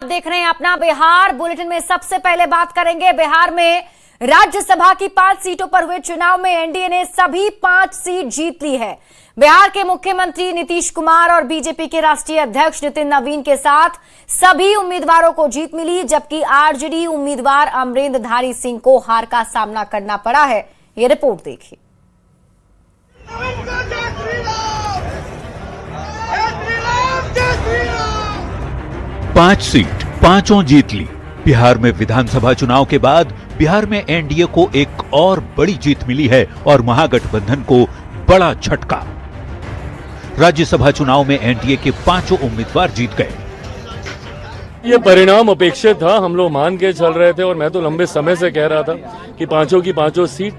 देख रहे हैं अपना बिहार बुलेटिन में। सबसे पहले बात करेंगे बिहार में राज्यसभा की 5 सीटों पर हुए चुनाव में एनडीए ने सभी 5 सीट जीत ली है। बिहार के मुख्यमंत्री नीतीश कुमार और बीजेपी के राष्ट्रीय अध्यक्ष नितिन नवीन के साथ सभी उम्मीदवारों को जीत मिली, जबकि आरजेडी उम्मीदवार अमरेंद्रधारी सिंह को हार का सामना करना पड़ा है। ये रिपोर्ट देखिए। 5 सीट पांचों जीत ली। बिहार में विधानसभा चुनाव के बाद बिहार में एनडीए को एक और बड़ी जीत मिली है और महागठबंधन को बड़ा झटका। राज्यसभा चुनाव में एनडीए के 5 उम्मीदवार जीत गए। ये परिणाम अपेक्षित था, हम लोग मान के चल रहे थे और मैं तो लंबे समय से कह रहा था कि 5 की 5 सीट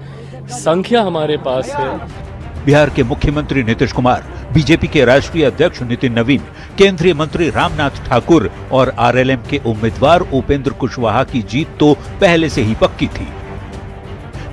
संख्या हमारे पास है। बिहार के मुख्यमंत्री नीतीश कुमार, बीजेपी के राष्ट्रीय अध्यक्ष नितिन नवीन, केंद्रीय मंत्री रामनाथ ठाकुर और आरएलएम के उम्मीदवार उपेंद्र कुशवाहा की जीत तो पहले से ही पक्की थी।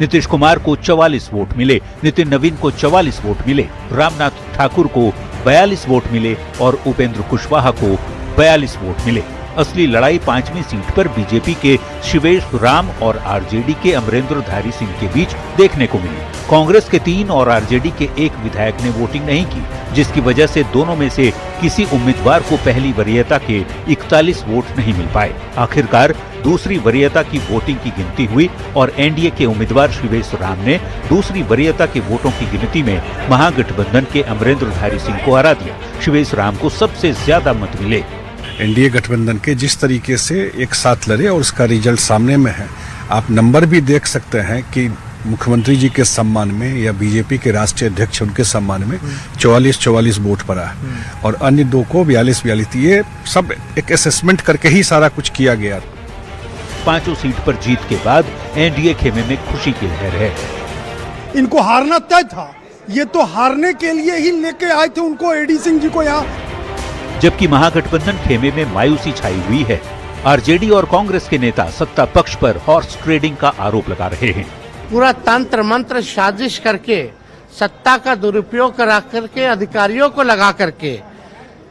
नीतीश कुमार को 44 वोट मिले, नितिन नवीन को 44 वोट मिले, रामनाथ ठाकुर को 42 वोट मिले और उपेंद्र कुशवाहा को 42 वोट मिले। असली लड़ाई 5वीं सीट पर बीजेपी के शिवेश राम और आरजेडी के अमरेंद्रधारी सिंह के बीच देखने को मिली। कांग्रेस के 3 और आरजेडी के 1 विधायक ने वोटिंग नहीं की, जिसकी वजह से दोनों में से किसी उम्मीदवार को पहली वरीयता के 41 वोट नहीं मिल पाए। आखिरकार दूसरी वरीयता की वोटिंग की गिनती हुई और एनडीए के उम्मीदवार शिवेश राम ने दूसरी वरीयता के वोटों की गिनती में महागठबंधन के अमरेंद्रधारी सिंह को हरा दिया। शिवेश राम को सबसे ज्यादा मत मिले। एनडीए गठबंधन के जिस तरीके से एक साथ लड़े और उसका रिजल्ट सामने में है, आप नंबर भी देख सकते हैं कि मुख्यमंत्री जी के सम्मान में या बीजेपी के राष्ट्रीय अध्यक्ष उनके सम्मान में 44 वोट पड़ा है और अन्य 2 को 42। ये सब एक असेसमेंट करके ही सारा कुछ किया गया। 5 सीट पर जीत के बाद एनडीए खेमे में खुशी की लहर है। इनको हारना तय था, ये तो हारने के लिए ही लेके आए थे उनको, एडी सिंह जी को यहाँ। जबकि महागठबंधन खेमे में मायूसी छाई हुई है। आरजेडी और कांग्रेस के नेता सत्ता पक्ष पर हॉर्स ट्रेडिंग का आरोप लगा रहे हैं। पूरा तंत्र मंत्र साजिश करके, सत्ता का दुरुपयोग करा करके, अधिकारियों को लगा करके,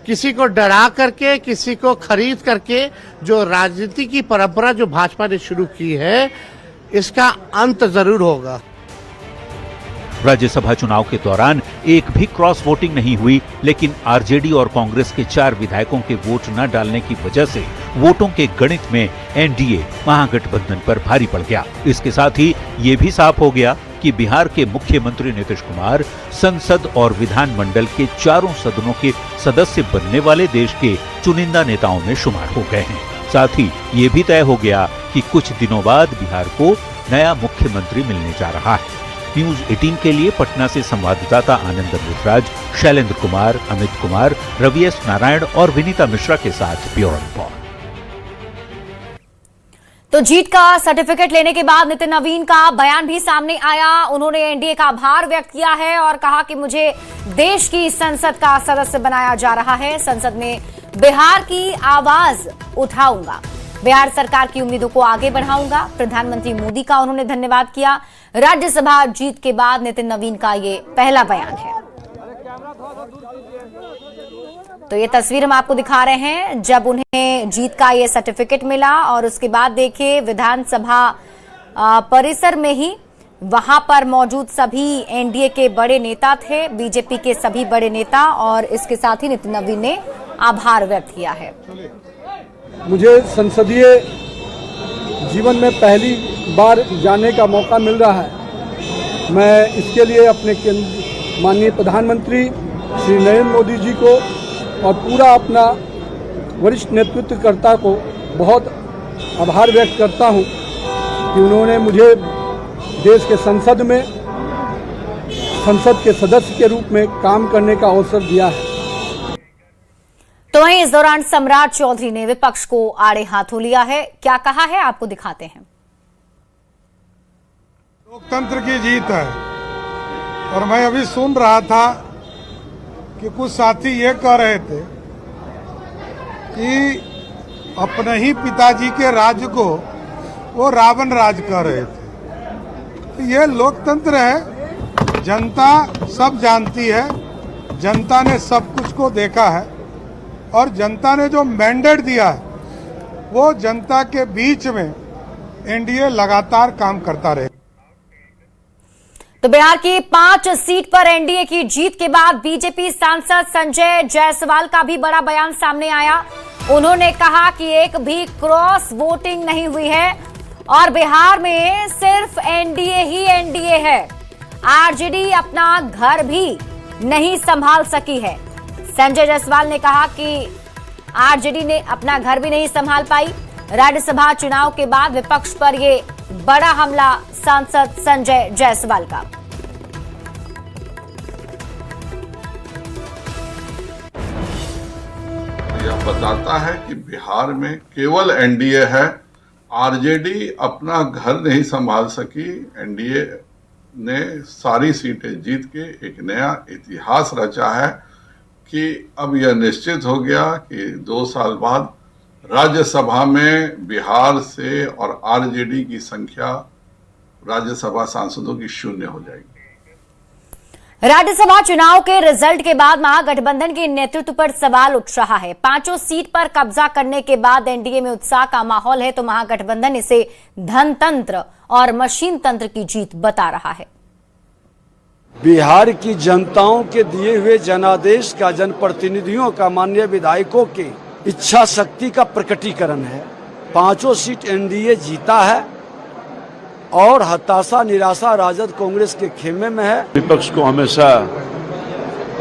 किसी को डरा करके, किसी को खरीद करके जो राजनीति की परंपरा जो भाजपा ने शुरू की है, इसका अंत जरूर होगा। राज्यसभा चुनाव के दौरान एक भी क्रॉस वोटिंग नहीं हुई, लेकिन आरजेडी और कांग्रेस के 4 विधायकों के वोट न डालने की वजह से वोटों के गणित में एनडीए महागठबंधन पर भारी पड़ गया। इसके साथ ही ये भी साफ हो गया कि बिहार के मुख्यमंत्री नीतीश कुमार संसद और विधानमंडल के 4 सदनों के सदस्य बनने वाले देश के चुनिंदा नेताओं में शुमार हो गए हैं। साथ ही ये भी तय हो गया कि कुछ दिनों बाद बिहार को नया मुख्यमंत्री मिलने जा रहा है। न्यूज 18 के लिए पटना से संवाददाता आनंद अमृतराज, शैलेंद्र कुमार, अमित कुमार, रवि एस नारायण और विनीता मिश्रा के साथ ब्यूरो रिपोर्ट। तो जीत का सर्टिफिकेट लेने के बाद नितिन नवीन का बयान भी सामने आया। उन्होंने एनडीए का आभार व्यक्त किया है और कहा कि मुझे देश की संसद का सदस्य बनाया जा रहा है। संसद में बिहार की आवाज उठाऊंगा, बिहार सरकार की उम्मीदों को आगे बढ़ाऊंगा। प्रधानमंत्री मोदी का उन्होंने धन्यवाद किया। राज्यसभा जीत के बाद नितिन नवीन का ये पहला बयान है। तो ये तस्वीर हम आपको दिखा रहे हैं जब उन्हें जीत का ये सर्टिफिकेट मिला और उसके बाद देखिए विधानसभा परिसर में ही वहां पर मौजूद सभी एनडीए के बड़े नेता थे, बीजेपी के सभी बड़े नेता, और इसके साथ ही नितिन नवीन ने आभार व्यक्त किया है। मुझे संसदीय जीवन में पहली बार जाने का मौका मिल रहा है। मैं इसके लिए अपने माननीय प्रधानमंत्री श्री नरेंद्र मोदी जी को और पूरा अपना वरिष्ठ नेतृत्वकर्ता को बहुत आभार व्यक्त करता हूं कि उन्होंने मुझे देश के संसद में संसद के सदस्य के रूप में काम करने का अवसर दिया है। तो वहीं इस दौरान सम्राट चौधरी ने विपक्ष को आड़े हाथों लिया है। क्या कहा है आपको दिखाते हैं। लोकतंत्र की जीत है और मैं अभी सुन रहा था कि कुछ साथी ये कह रहे थे कि अपने ही पिताजी के राज्य को वो रावण राज कह रहे थे। ये लोकतंत्र है, जनता सब जानती है, जनता ने सब कुछ को देखा है और जनता ने जो मैंडेट दिया है वो जनता के बीच में एनडीए लगातार काम करता रहे। तो बिहार की 5 सीट पर एनडीए की जीत के बाद बीजेपी सांसद संजय जायसवाल का भी बड़ा बयान सामने आया। उन्होंने कहा कि एक भी क्रॉस वोटिंग नहीं हुई है और बिहार में सिर्फ एनडीए ही एनडीए है। आरजेडी अपना घर भी नहीं संभाल सकी है। संजय जायसवाल ने कहा कि आरजेडी ने अपना घर भी नहीं संभाल पाई। राज्यसभा चुनाव के बाद विपक्ष पर ये बड़ा हमला सांसद संजय जायसवाल का। यह बताता है कि बिहार में केवल एनडीए है। आरजेडी अपना घर नहीं संभाल सकी। एनडीए ने सारी सीटें जीत के एक नया इतिहास रचा है कि अब यह निश्चित हो गया कि 2 साल बाद राज्यसभा में बिहार से और आरजेडी की संख्या राज्यसभा सांसदों की 0 हो जाएगी। राज्यसभा चुनाव के रिजल्ट के बाद महागठबंधन के नेतृत्व पर सवाल उठ रहा है। 5 सीट पर कब्जा करने के बाद एनडीए में उत्साह का माहौल है, तो महागठबंधन इसे धनतंत्र और मशीन तंत्र की जीत बता रहा है। बिहार की जनताओं के दिए हुए जनादेश का, जनप्रतिनिधियों का, माननीय विधायकों की इच्छा शक्ति का प्रकटीकरण है। 5 सीट एनडीए जीता है और हताशा निराशा राजद कांग्रेस के खेमे में है। विपक्ष को हमेशा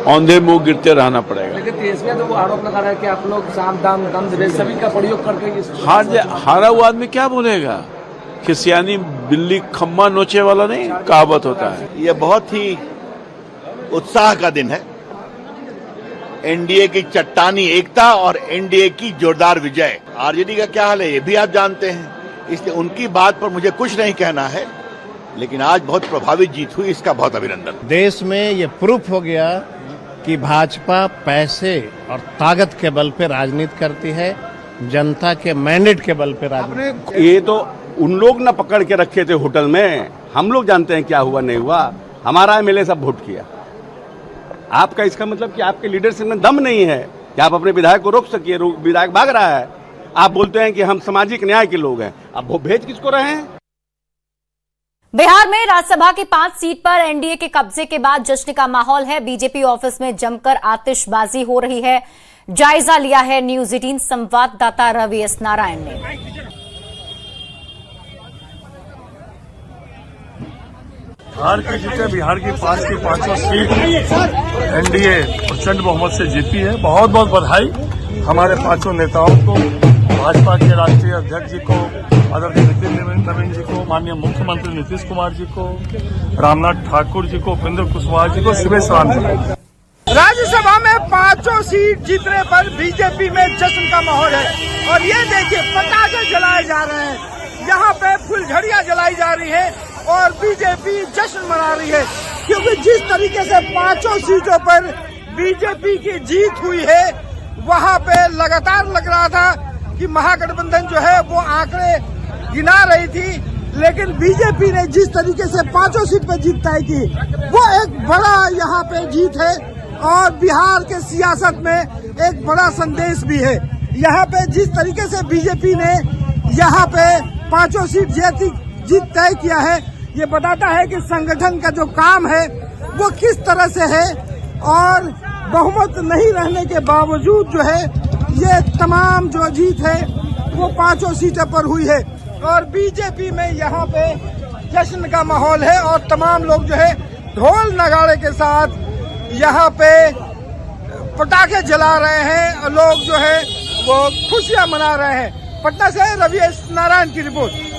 औंधे मुंह गिरते रहना पड़ेगा। लेकिन तेजस्वी तो वो आरोप लगा रहा है कि आप लोग साम दाम दम दहेज सभी का प्रयोग करके हारा हुआ आदमी क्या बोलेगा? खिसियानी बिल्ली खम्मा नोचे वाला नहीं कहावत होता है। ये बहुत ही उत्साह का दिन है। एनडीए की चट्टानी एकता और एनडीए की जोरदार विजय। आरजेडी का क्या हाल है ये भी आप जानते हैं, इसलिए उनकी बात पर मुझे कुछ नहीं कहना है, लेकिन आज बहुत प्रभावित जीत हुई, इसका बहुत अभिनंदन। देश में ये प्रूफ हो गया कि भाजपा पैसे और ताकत के बल पे राजनीति करती है, जनता के मैंडेट के बल पे राजनीति। ये तो उन लोग न पकड़ के रखे थे होटल में, हम लोग जानते हैं क्या हुआ नहीं हुआ। हमारा एमएलए सब वोट किया। आपका इसका मतलब कि आपके लीडरशिप में दम नहीं है कि आप अपने विधायक को रोक सकिए। विधायक भाग रहा है, आप बोलते हैं कि हम सामाजिक न्याय के लोग हैं। अब वो भेज किसको रहे हैं? बिहार में राज्यसभा की 5 सीट पर एनडीए के कब्जे के बाद जश्न का माहौल है। बीजेपी ऑफिस में जमकर आतिशबाजी हो रही है। जायजा लिया है न्यूज 18 संवाददाता रवि एस नारायण ने। बिहार की 5 की 5 सीट एनडीए प्रचंड बहुमत से जीती है। बहुत बहुत बधाई हमारे 5 नेताओं को, भाजपा के राष्ट्रीय अध्यक्ष जी को, आदरणीय नितिन नवीन जी को, माननीय मुख्यमंत्री नीतीश कुमार जी को, रामनाथ ठाकुर जी को, उपेंद्र कुशवाहा जी को शुभ सलाम। राज्यसभा में 5 सीट जीतने पर बीजेपी में जश्न का माहौल है और ये देखिए पटाखे जलाए जा रहे हैं, यहाँ पे फुलझड़ियां जलाई जा रही है और बीजेपी जश्न मना रही है, क्योंकि जिस तरीके से 5 सीटों पर बीजेपी की जीत हुई है, वहाँ पे लगातार लग रहा था कि महागठबंधन जो है वो आंकड़े गिना रही थी, लेकिन बीजेपी ने जिस तरीके से 5 सीट पर जीत तय की, वो एक बड़ा यहाँ पे जीत है और बिहार के सियासत में एक बड़ा संदेश भी है। यहाँ पे जिस तरीके से बीजेपी ने यहाँ पे 5 सीट जीत तय किया है, ये बताता है कि संगठन का जो काम है वो किस तरह से है और बहुमत नहीं रहने के बावजूद जो है ये तमाम जो जीत है वो 5 सीटों पर हुई है और बीजेपी में यहाँ पे जश्न का माहौल है और तमाम लोग जो है ढोल नगाड़े के साथ यहाँ पे पटाखे जला रहे हैं। लोग जो है वो खुशियां मना रहे हैं। पटना से रवि एस नारायण की रिपोर्ट।